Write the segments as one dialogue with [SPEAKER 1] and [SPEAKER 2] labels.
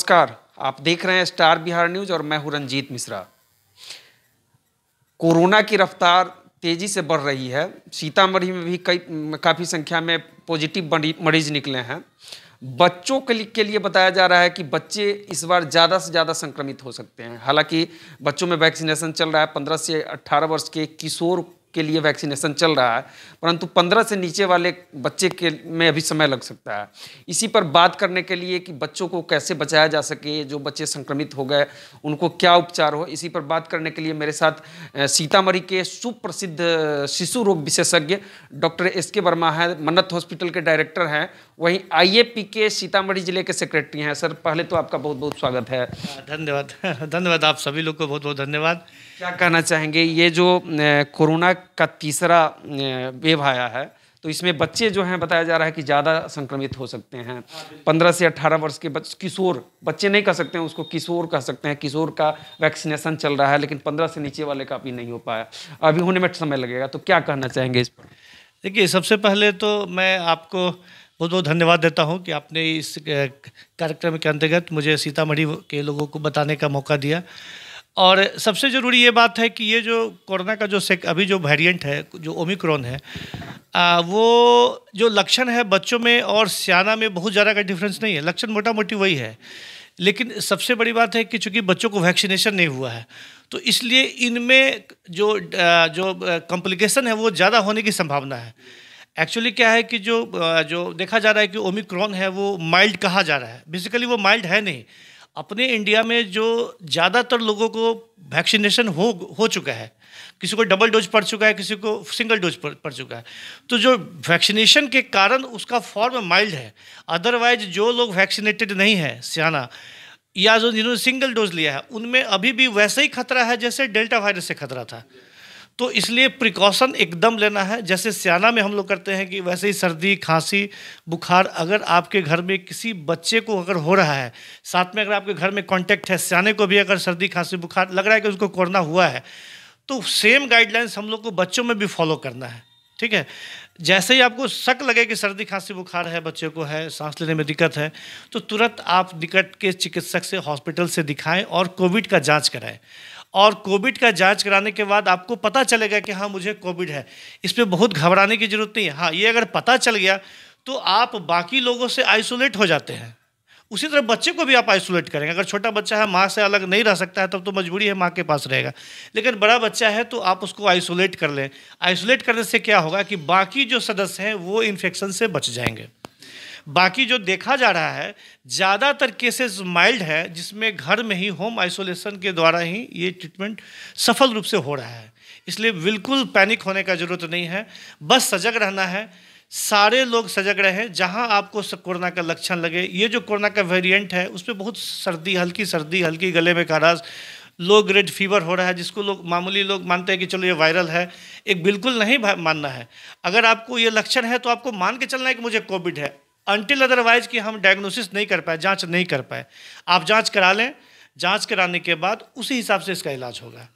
[SPEAKER 1] नमस्कार, आप देख रहे हैं स्टार बिहार न्यूज़ और मैं हूं रंजीत मिश्रा। कोरोना की रफ्तार तेज़ी से बढ़ रही है। सीतामढ़ी में भी काफ़ी संख्या में पॉजिटिव मरीज निकले हैं। बच्चों के लिए बताया जा रहा है कि बच्चे इस बार ज़्यादा से ज़्यादा संक्रमित हो सकते हैं। हालांकि बच्चों में वैक्सीनेशन चल रहा है, 15 से 18 वर्ष के किशोर के लिए वैक्सीनेशन चल रहा है, परंतु 15 से नीचे वाले बच्चे के में अभी समय लग सकता है। इसी पर बात करने के लिए कि बच्चों को कैसे बचाया जा सके, जो बच्चे संक्रमित हो गए उनको क्या उपचार हो, इसी पर बात करने के लिए मेरे साथ सीतामढ़ी के सुप्रसिद्ध शिशु रोग विशेषज्ञ डॉक्टर SK वर्मा है, मन्नत हॉस्पिटल के डायरेक्टर हैं, वहीं IAP के सीतामढ़ी जिले के सेक्रेटरी हैं। सर, पहले तो आपका बहुत बहुत स्वागत है।
[SPEAKER 2] धन्यवाद धन्यवाद, आप सभी लोग को बहुत बहुत धन्यवाद।
[SPEAKER 1] क्या कहना चाहेंगे, ये जो कोरोना का तीसरा वेव आया है, तो इसमें बच्चे जो हैं बताया जा रहा है कि ज़्यादा संक्रमित हो सकते हैं। 15 से 18 वर्ष के किशोर, बच्चे नहीं कह सकते हैं उसको, किशोर कह सकते हैं। किशोर का वैक्सीनेशन चल रहा है, लेकिन 15 से नीचे वाले का अभी नहीं हो पाया, अभी होने में समय लगेगा। तो क्या कहना चाहेंगे इस पर?
[SPEAKER 2] देखिए, सबसे पहले तो मैं आपको बहुत बहुत धन्यवाद देता हूं कि आपने इस कार्यक्रम के अंतर्गत मुझे सीतामढ़ी के लोगों को बताने का मौका दिया। और सबसे ज़रूरी ये बात है कि ये जो कोरोना का जो अभी जो वेरिएंट है, जो ओमिक्रॉन है, वो जो लक्षण है बच्चों में और सियाना में बहुत ज़्यादा का डिफरेंस नहीं है। लक्षण मोटा मोटी वही है, लेकिन सबसे बड़ी बात है कि चूँकि बच्चों को वैक्सीनेशन नहीं हुआ है, तो इसलिए इनमें जो कॉम्प्लिकेशन है वो ज़्यादा होने की संभावना है। एक्चुअली क्या है कि जो देखा जा रहा है कि ओमिक्रॉन है वो माइल्ड कहा जा रहा है। बेसिकली वो माइल्ड है नहीं। अपने इंडिया में जो ज़्यादातर लोगों को वैक्सीनेशन हो चुका है, किसी को डबल डोज पड़ चुका है, किसी को सिंगल डोज पड़ चुका है, तो जो वैक्सीनेशन के कारण उसका फॉर्म माइल्ड है। अदरवाइज जो लोग वैक्सीनेटेड नहीं है, सियाना, या जो जिन्होंने सिंगल डोज लिया है, उनमें अभी भी वैसे ही खतरा है जैसे डेल्टा वायरस से खतरा था। तो इसलिए प्रिकॉशन एकदम लेना है, जैसे सियाना में हम लोग करते हैं कि वैसे ही सर्दी, खांसी, बुखार, अगर आपके घर में किसी बच्चे को अगर हो रहा है, साथ में अगर आपके घर में कांटेक्ट है, सियाने को भी अगर सर्दी, खांसी, बुखार लग रहा है कि उसको कोरोना हुआ है, तो सेम गाइडलाइंस हम लोग को बच्चों में भी फॉलो करना है। ठीक है, जैसे ही आपको शक लगे कि सर्दी, खांसी, बुखार है, बच्चे को है, सांस लेने में दिक्कत है, तो तुरंत आप निकट के चिकित्सक से, हॉस्पिटल से दिखाएं और कोविड का जांच कराएं। और कोविड का जांच कराने के बाद आपको पता चलेगा कि हाँ, मुझे कोविड है। इस पर बहुत घबराने की ज़रूरत नहीं है। हाँ, ये अगर पता चल गया तो आप बाकी लोगों से आइसोलेट हो जाते हैं। उसी तरह बच्चे को भी आप आइसोलेट करेंगे। अगर छोटा बच्चा है, माँ से अलग नहीं रह सकता है, तब तो मजबूरी है माँ के पास रहेगा। लेकिन बड़ा बच्चा है तो आप उसको आइसोलेट कर लें। आइसोलेट करने से क्या होगा कि बाकी जो सदस्य हैं वो इन्फेक्शन से बच जाएंगे। बाकी जो देखा जा रहा है, ज़्यादातर केसेस माइल्ड है, जिसमें घर में ही होम आइसोलेशन के द्वारा ही ये ट्रीटमेंट सफल रूप से हो रहा है। इसलिए बिल्कुल पैनिक होने का ज़रूरत नहीं है, बस सजग रहना है। सारे लोग सजग रहें। जहां आपको कोरोना का लक्षण लगे, ये जो कोरोना का वेरिएंट है उसमें बहुत सर्दी, हल्की गले में खराश, लो ग्रेड फीवर हो रहा है, जिसको मामूली लोग मानते हैं कि चलो ये वायरल है। एक बिल्कुल नहीं मानना है। अगर आपको ये लक्षण है तो आपको मान के चलना है कि मुझे कोविड है, अनटिल अदरवाइज कि हम डायग्नोसिस नहीं कर पाए, जांच नहीं कर पाए। आप जांच करा लें, जांच कराने के बाद उसी हिसाब से इसका इलाज होगा।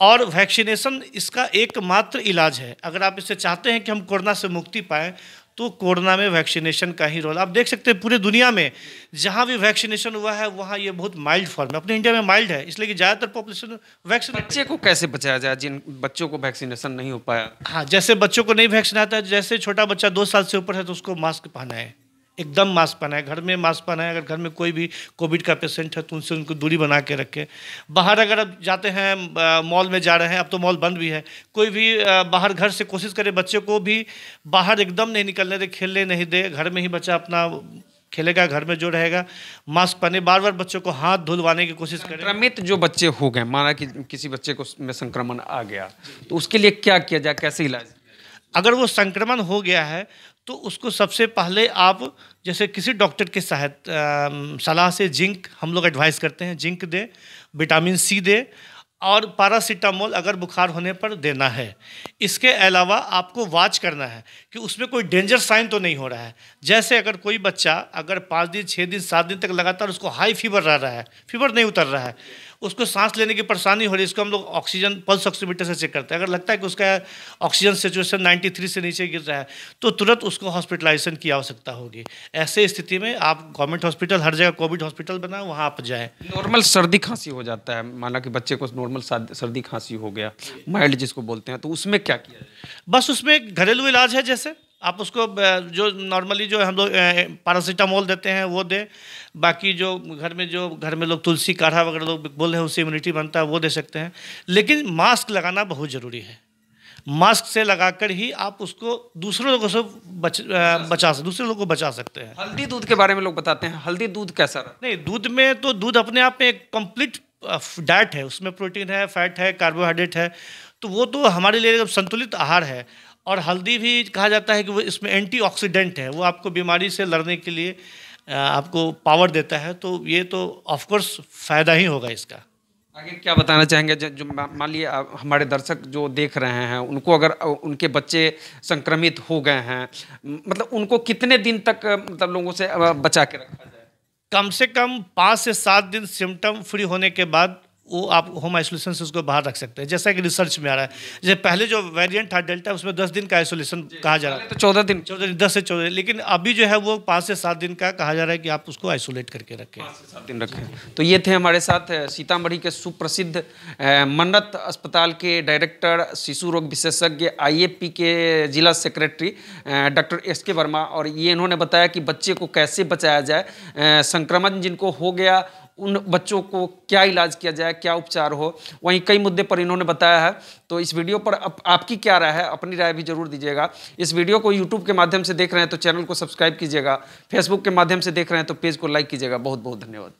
[SPEAKER 2] और वैक्सीनेशन इसका एकमात्र इलाज है। अगर आप इससे चाहते हैं कि हम कोरोना से मुक्ति पाएँ, तो कोरोना में वैक्सीनेशन का ही रोल। आप देख सकते हैं पूरे दुनिया में जहाँ भी वैक्सीनेशन हुआ है वहाँ ये बहुत माइल्ड फॉर्म है। अपने इंडिया में माइल्ड है, इसलिए कि ज़्यादातर पॉपुलेशन वैक्सीन।
[SPEAKER 1] बच्चे को कैसे बचाया जाए जिन बच्चों को वैक्सीनेशन नहीं हो पाया?
[SPEAKER 2] हाँ, जैसे बच्चों को नहीं वैक्सीन आता है, जैसे छोटा बच्चा 2 साल से ऊपर है तो उसको मास्क पहनाएं, एकदम मास्क पहनाएं, घर में मास्क पहनाएं। अगर घर में कोई भी कोविड का पेशेंट है तो उनसे उनको दूरी बना के रखें। बाहर अगर आप जाते हैं, मॉल में जा रहे हैं, अब तो मॉल बंद भी है, कोई भी बाहर घर से कोशिश करे बच्चे को भी बाहर एकदम नहीं निकलने दे, खेलने नहीं दे। घर में ही बच्चा अपना खेलेगा, घर में जो रहेगा, मास्क पहने। बार बार बच्चों को हाथ धुलवाने की कोशिश करें।
[SPEAKER 1] संक्रमित जो बच्चे हो गए, माना कि किसी बच्चे को में संक्रमण आ गया, तो उसके लिए क्या किया जाए, कैसे इलाज?
[SPEAKER 2] अगर वो संक्रमण हो गया है तो उसको सबसे पहले आप जैसे किसी डॉक्टर के सलाह से जिंक हम लोग एडवाइस करते हैं, जिंक दे, विटामिन C दे, और पैरासीटामोल अगर बुखार होने पर देना है। इसके अलावा आपको वॉच करना है कि उसमें कोई डेंजर साइन तो नहीं हो रहा है। जैसे अगर कोई बच्चा अगर 5 दिन, 6 दिन, 7 दिन तक लगातार उसको हाई फीवर रह रहा है, फीवर नहीं उतर रहा है, उसको सांस लेने की परेशानी हो रही है, इसको हम लोग ऑक्सीजन पल्स ऑक्सीमीटर से चेक करते हैं। अगर लगता है कि उसका ऑक्सीजन सिचुएशन 93 से नीचे गिर रहा है तो तुरंत उसको हॉस्पिटलाइजेशन की आवश्यकता होगी। ऐसे स्थिति में आप गवर्नमेंट हॉस्पिटल, हर जगह कोविड हॉस्पिटल बना, वहाँ आप जाएँ।
[SPEAKER 1] नॉर्मल सर्दी खांसी हो जाता है, माना कि बच्चे को नॉर्मल सर्दी खांसी हो गया, माइल्ड जिसको बोलते हैं, तो उसमें क्या किया जाए?
[SPEAKER 2] बस उसमें घरेलू इलाज है, जैसे आप उसको जो नॉर्मली जो हम लोग पैरासीटामोल देते हैं वो दें। बाकी जो घर में लोग तुलसी काढ़ा वगैरह लोग बोल रहे हैं उससे इम्यूनिटी बनता है, वो दे सकते हैं। लेकिन मास्क लगाना बहुत ज़रूरी है। मास्क से लगाकर ही आप उसको दूसरे लोगों से दूसरे लोगों को बचा सकते हैं।
[SPEAKER 1] हल्दी दूध के बारे में लोग बताते हैं, हल्दी दूध कैसा रहता
[SPEAKER 2] नहीं, दूध में तो दूध अपने आप में एक कंप्लीट डाइट है, उसमें प्रोटीन है, फैट है, कार्बोहाइड्रेट है, तो वो तो हमारे लिए संतुलित आहार है। और हल्दी भी कहा जाता है कि वो इसमें एंटीऑक्सीडेंट है, वो आपको बीमारी से लड़ने के लिए आपको पावर देता है, तो ये तो ऑफकोर्स फ़ायदा ही होगा इसका।
[SPEAKER 1] आगे क्या बताना चाहेंगे? जो मान लिए हमारे दर्शक जो देख रहे हैं, उनको अगर उनके बच्चे संक्रमित हो गए हैं, मतलब उनको कितने दिन तक मतलब लोगों से बचा के रखा जाए?
[SPEAKER 2] कम से कम 5 से 7 दिन सिम्टम फ्री होने के बाद वो आप होम आइसोलेशन से उसको बाहर रख सकते हैं, जैसा कि रिसर्च में आ रहा है। जैसे पहले जो वेरिएंट था डेल्टा, उसमें 10 दिन का आइसोलेशन कहा जा रहा है,
[SPEAKER 1] तो 14 दिन
[SPEAKER 2] 10 से 14, लेकिन अभी जो है वो 5 से 7 दिन का कहा जा रहा है कि आप उसको आइसोलेट करके रखें।
[SPEAKER 1] 5 से 7 दिन रखें। तो ये थे हमारे साथ सीतामढ़ी के सुप्रसिद्ध मन्नत अस्पताल के डायरेक्टर, शिशु रोग विशेषज्ञ, IAP के जिला सेक्रेटरी डॉक्टर SK वर्मा, और ये इन्होंने बताया कि बच्चे को कैसे बचाया जाए, संक्रमण जिनको हो गया उन बच्चों को क्या इलाज किया जाए, क्या उपचार हो, वहीं कई मुद्दे पर इन्होंने बताया है। तो इस वीडियो पर आपकी क्या राय है, अपनी राय भी जरूर दीजिएगा। इस वीडियो को यूट्यूब के माध्यम से देख रहे हैं तो चैनल को सब्सक्राइब कीजिएगा, फेसबुक के माध्यम से देख रहे हैं तो पेज को लाइक कीजिएगा। बहुत बहुत धन्यवाद।